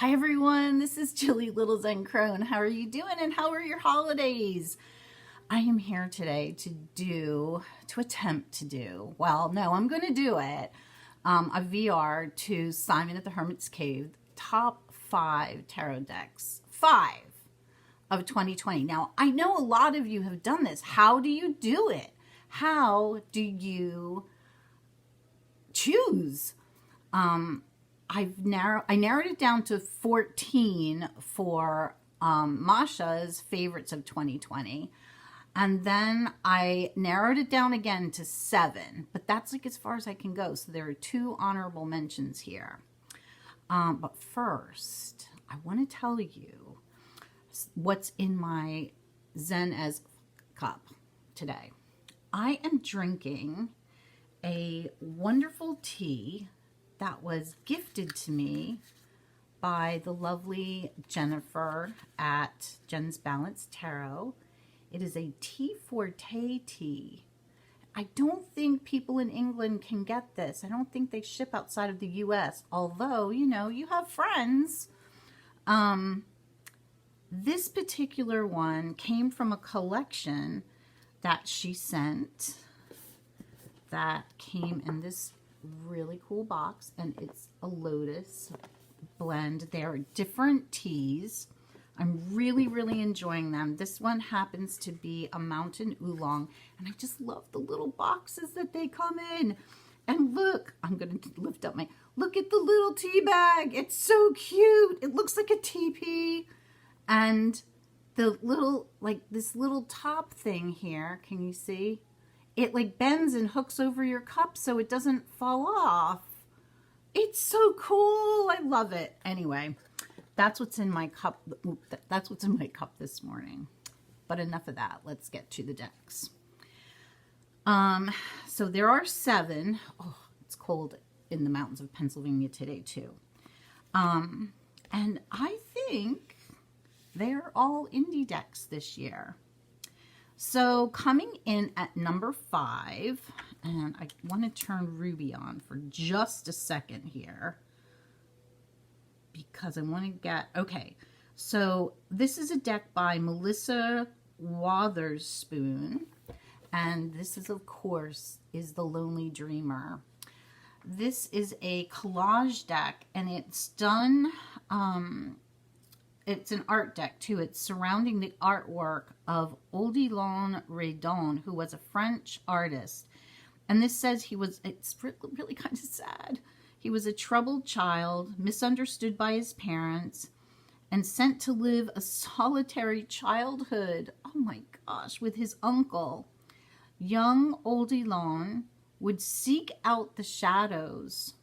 Hi everyone, this is Jilly Little Zen Crone. How are you doing and how are your holidays? I am here today to attempt to do, well, no, I'm going to do it, a VR to Simon at the Hermit's Cave, top 5 tarot decks, 5 of 2020. Now, I know a lot of you have done this. How do you do it? How do you choose? I narrowed it down to 14 for Masha's favorites of 2020. And then I narrowed it down again to 7, but that's like as far as I can go. So there are 2 honorable mentions here. But first, I want to tell you what's in my Zen as cup today. I am drinking a wonderful tea that was gifted to me by the lovely Jennifer at Jen's Balanced Tarot. It is a tea forte tea. I don't think people in England can get this. I don't think they ship outside of the US, although, you know, you have friends. This particular one came from a collection that she sent that came in this really cool box, and it's a lotus blend. There are different teas. I'm really enjoying them. This one happens to be a mountain oolong, and I just love the little boxes that they come in. And look, I'm going to lift up my, look at the little tea bag. It's so cute. It looks like a teepee. And the little, like this little top thing here, can you see? It like bends and hooks over your cup so it doesn't fall off. It's so cool. I love it. Anyway, that's what's in my cup. That's what's in my cup this morning. But enough of that. Let's get to the decks. So there are 7. Oh, it's cold in the mountains of Pennsylvania today too. And I think they're all indie decks this year. So coming in at number 5, and I want to turn Ruby on for just a second here because I want to get, okay, so this is a deck by Melissa Wotherspoon, and this is, of course, is The Lonely Dreamer. This is a collage deck, and it's done, it's an art deck too. It's surrounding the artwork of Odilon Redon, who was a French artist. And this says he was, it's really kind of sad. He was a troubled child, misunderstood by his parents, and sent to live a solitary childhood, oh my gosh, with his uncle. Young Odilon would seek out the shadows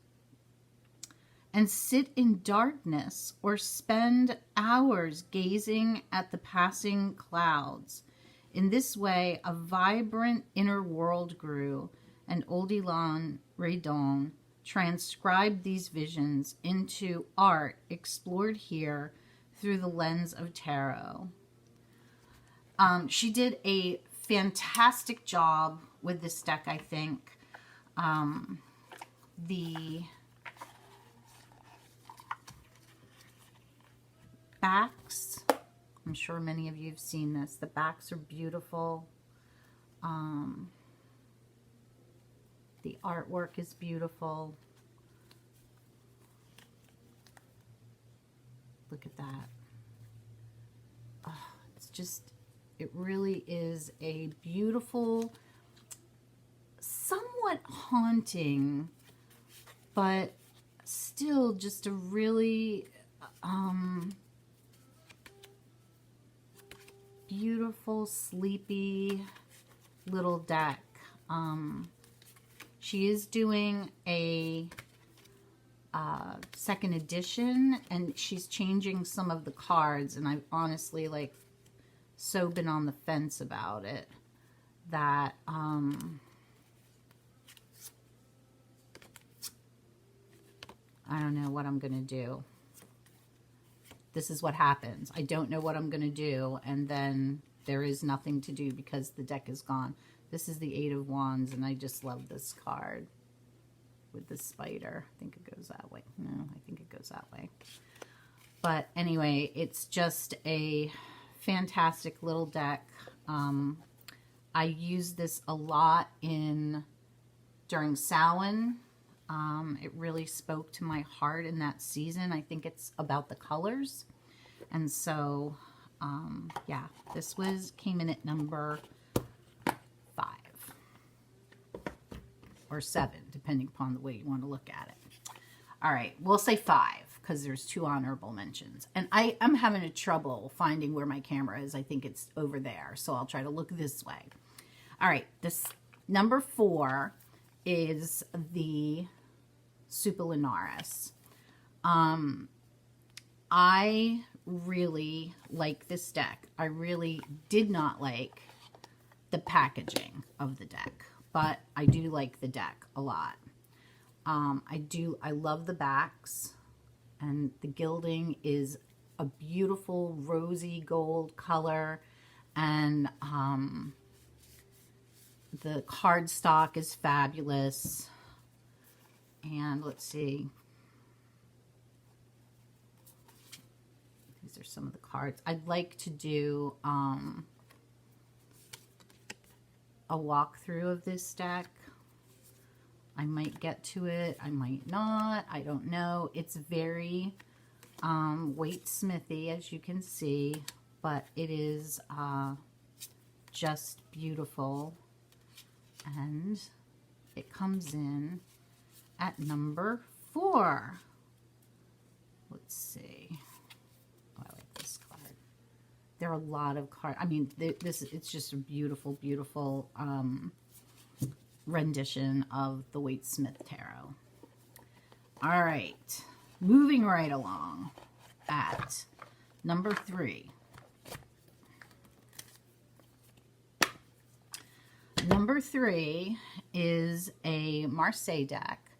and sit in darkness or spend hours gazing at the passing clouds. In this way, a vibrant inner world grew, and Odilon Redon transcribed these visions into art explored here through the lens of tarot. She did a fantastic job with this deck, I think. The backs, I'm sure many of you have seen this. The backs are beautiful. The artwork is beautiful. Look at that. Oh, it's just, it really is a beautiful, somewhat haunting, but still just a really beautiful, sleepy little deck. She is doing a second edition, and she's changing some of the cards, and I've honestly like so been on the fence about it that I don't know what I'm gonna do. This is what happens. I don't know what I'm going to do, and then there is nothing to do because the deck is gone. This is the 8 of Wands, and I just love this card with the spider. I think it goes that way. No, I think it goes that way. But anyway, it's just a fantastic little deck. I use this a lot during Samhain. It really spoke to my heart in that season. I think it's about the colors. And so, yeah, this came in at number 5 or 7, depending upon the way you want to look at it. All right, we'll say 5 because there's 2 honorable mentions. And I'm having a trouble finding where my camera is. I think it's over there, so I'll try to look this way. All right, this number 4 is the Soooo Linares. I really like this deck. I really did not like the packaging of the deck, but I do like the deck a lot. I love the backs, and the gilding is a beautiful rosy gold color, and the cardstock is fabulous. And let's see. These are some of the cards. I'd like to do a walkthrough of this deck. I might get to it. I might not. I don't know. It's very Waite-Smithy, as you can see, but it is just beautiful. And it comes in at number 4. Let's see. Oh, I like this card. There are a lot of cards. I mean, it's just a beautiful, beautiful rendition of the Waite-Smith Tarot. All right. Moving right along at number 3. Number 3 is a Marseille deck.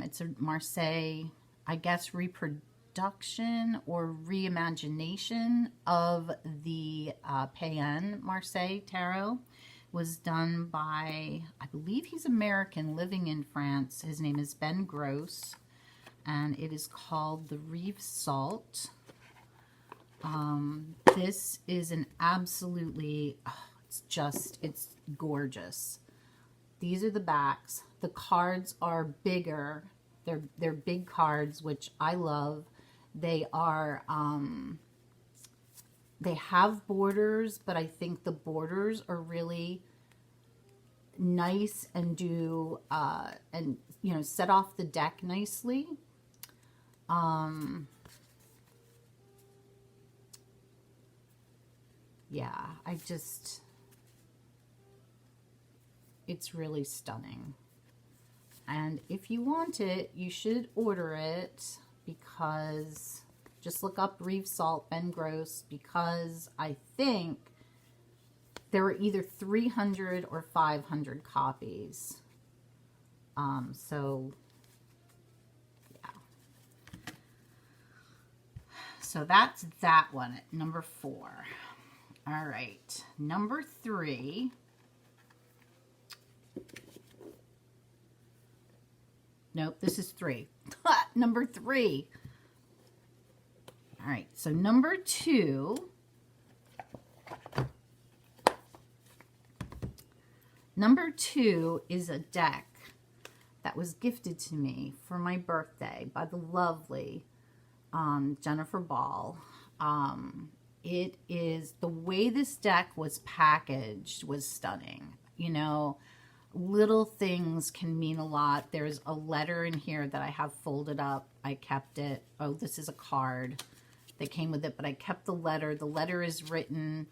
It's a Marseille, I guess, reproduction or reimagination of the Payen Marseille Tarot. Was done by, I believe he's American, living in France. His name is Ben Gross, and it is called the Reve Salt. This is an absolutely, it's gorgeous. These are the backs. The cards are bigger. They're big cards, which I love. They are, they have borders, but I think the borders are really nice and do, and, you know, set off the deck nicely. Yeah, it's really stunning. And if you want it, you should order it, because just look up Reve Salt, Ben Gross, because I think there were either 300 or 500 copies. So, yeah. So that's that one at number 4. All right, number 3. Nope, this is 3. Number 3. All right, so number 2. Number 2 is a deck that was gifted to me for my birthday by the lovely Jennifer Ball. It is, the way this deck was packaged was stunning. You know, little things can mean a lot. There's a letter in here that I have folded up. I kept it. Oh, this is a card that came with it, but I kept the letter. The letter is written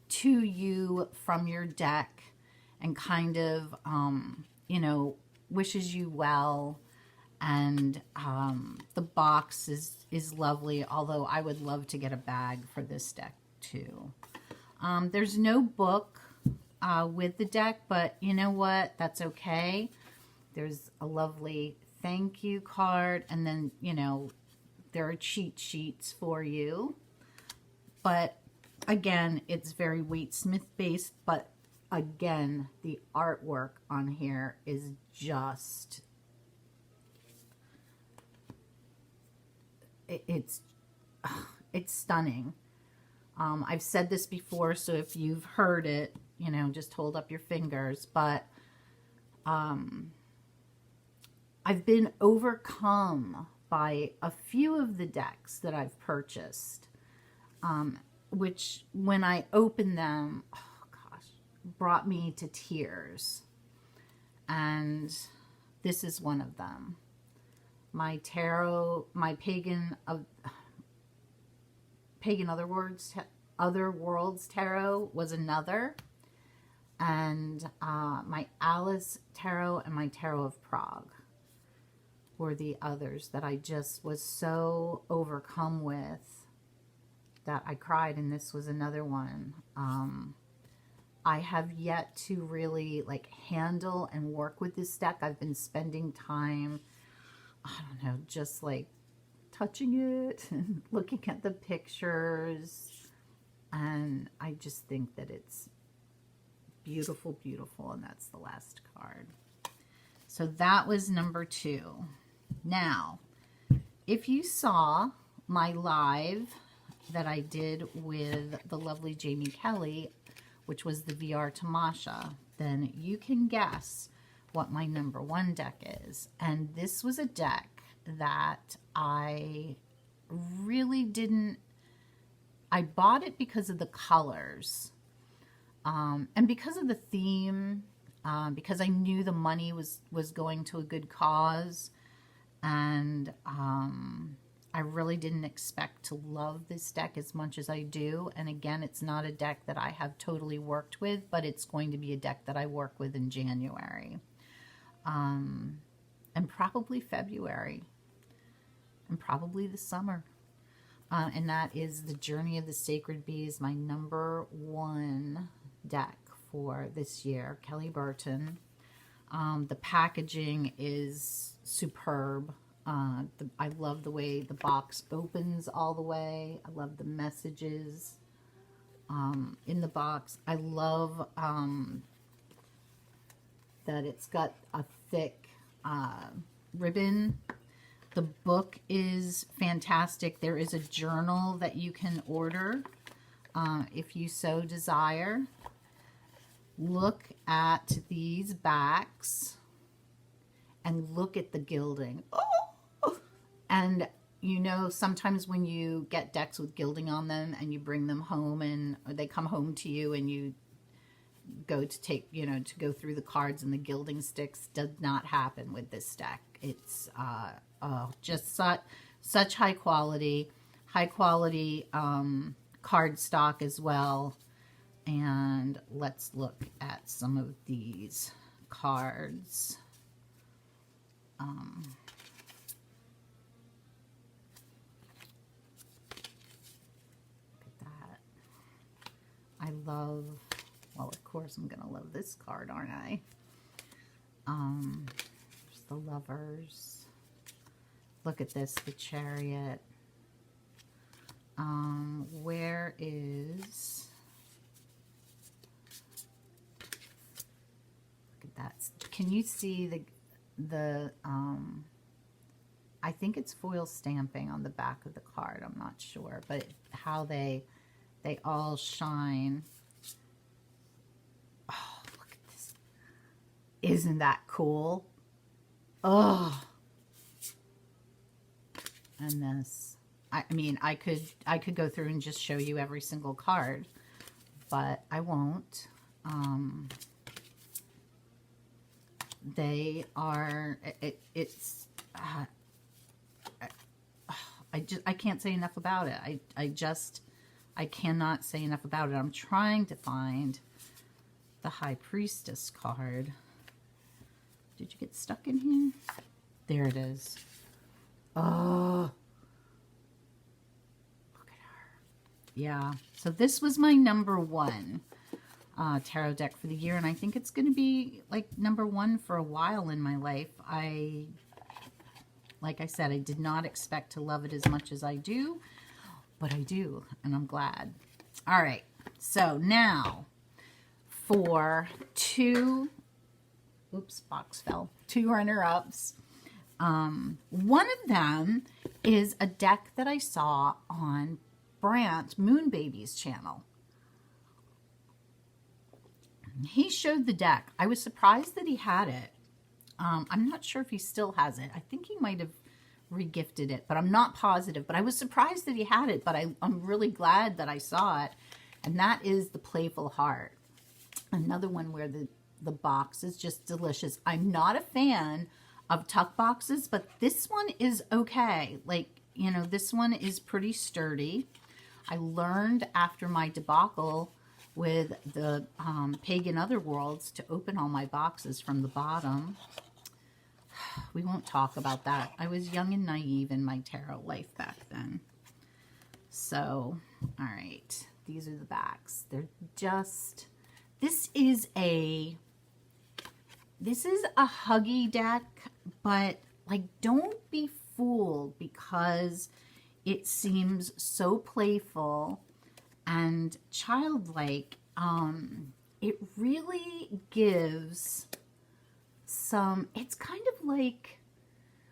to you from your deck and kind of, you know, wishes you well. And the box is lovely, although I would love to get a bag for this deck too. There's no book with the deck, but you know what? That's okay. There's a lovely thank you card, and then, you know, there are cheat sheets for you. But again, it's very Waite-Smith based, but again, the artwork on here is just, it's it's stunning. I've said this before, so if you've heard it, you know, just hold up your fingers. But I've been overcome by a few of the decks that I've purchased, which when I opened them, oh gosh, brought me to tears. And this is one of them. My tarot, my pagan other worlds tarot was another, and my Alice tarot and my Tarot of Prague were the others that I just was so overcome with that I cried, and this was another one. I have yet to really like handle and work with this deck. I've been spending time, I don't know, just like touching it and looking at the pictures, and I just think that it's beautiful, beautiful. And that's the last card. So that was number 2. Now, if you saw my live that I did with the lovely Jamie Kelly, which was the VR Tamasha, then you can guess what my number 1 deck is. And this was a deck that I really didn't, I bought it because of the colors, and because of the theme, because I knew the money was going to a good cause, and I really didn't expect to love this deck as much as I do. And again, it's not a deck that I have totally worked with, but it's going to be a deck that I work with in January, and probably February, and probably the summer. And that is the Journey of the Sacred Bees, my number 1 deck for this year, Kelly Burton. The packaging is superb. I love the way the box opens all the way. I love the messages in the box. I love that it's got a thick ribbon. The book is fantastic. There is a journal that you can order if you so desire. Look at these backs and look at the gilding. Oh! And you know, sometimes when you get decks with gilding on them and you bring them home, and or they come home to you and you go to take, you know, to go through the cards and the gilding sticks, does not happen with this deck. It's just such high quality card stock as well. And let's look at some of these cards. Look at that. I love, well, of course I'm gonna love this card, aren't I? There's the Lovers. Look at this, the Chariot. Where is, look at that. Can you see the I think it's foil stamping on the back of the card. I'm not sure, but how they all shine. Oh, look at this. Isn't that cool? Oh. And this, I mean, I could go through and just show you every single card, but I won't. They are, I can't say enough about it. I cannot say enough about it. I'm trying to find the High Priestess card. Did you get stuck in here? There it is. Oh, look at her. Yeah, so this was my number 1 tarot deck for the year, and I think it's going to be like number 1 for a while in my life. Like I said, I did not expect to love it as much as I do, but I do, and I'm glad. All right, so now for 2, oops, box fell, 2 runner-ups. One of them is a deck that I saw on Brant Moonbaby's channel. He showed the deck. I was surprised that he had it. I'm not sure if he still has it. I think he might have regifted it, but I'm not positive. But I was surprised that he had it, but I'm really glad that I saw it. And that is the Playful Heart. Another one where the box is just delicious. I'm not a fan of tuck boxes, but this one is okay. Like, you know, this one is pretty sturdy. I learned after my debacle with the Pagan Otherworlds to open all my boxes from the bottom. We won't talk about that. I was young and naive in my tarot life back then. So, all right. These are the backs. They're just, this is a huggy deck, but like, don't be fooled because it seems so playful and childlike. It really gives some, it's kind of like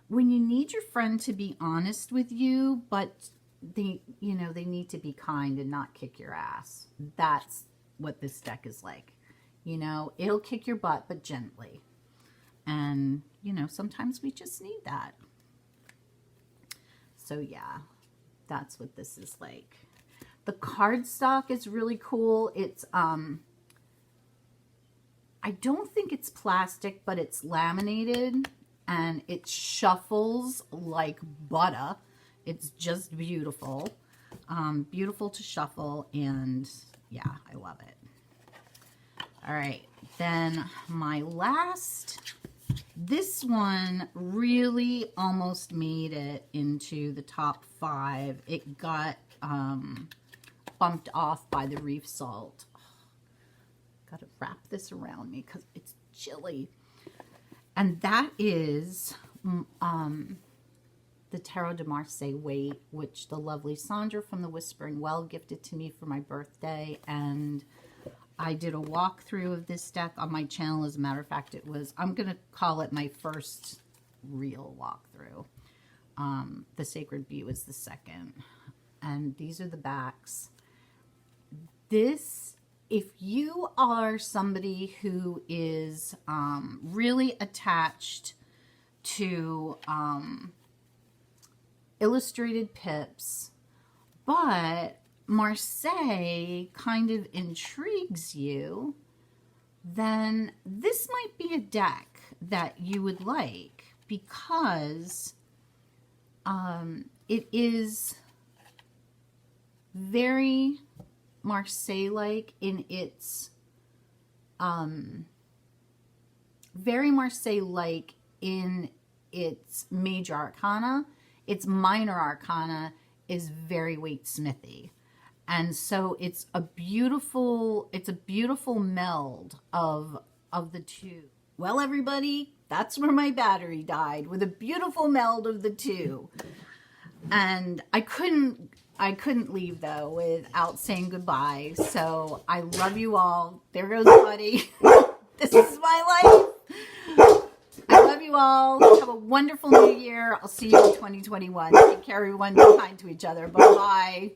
when you need your friend to be honest with you, but they need to be kind and not kick your ass. That's what this deck is like. You know, it'll kick your butt, but gently. And, you know, sometimes we just need that. So yeah, that's what this is like. The cardstock is really cool. It's, I don't think it's plastic, but it's laminated and it shuffles like butter. It's just beautiful. Beautiful to shuffle, and yeah, I love it. All right, then my last, this one really almost made it into the top 5. It got bumped off by the Reve Salt. Got to wrap this around me because it's chilly. And that is the Tarot de Marseille weight, which the lovely Sandra from the Whispering Well gifted to me for my birthday. And I did a walkthrough of this deck on my channel. As a matter of fact, it was, I'm going to call it my first real walkthrough. The Sacred Bee was the second. And these are the backs. This, if you are somebody who is really attached to illustrated pips, but Marseille kind of intrigues you, then this might be a deck that you would like, because it is very Marseille-like in its very Marseille-like in its major arcana. Its minor arcana is very Waite-Smithy. And so it's a beautiful meld of the two. Well, everybody, that's where my battery died, with a beautiful meld of the two. And I couldn't leave, though, without saying goodbye. So I love you all. There goes Buddy. This is my life. I love you all. Have a wonderful new year. I'll see you in 2021. Take care, everyone. Be kind to each other. Bye-bye.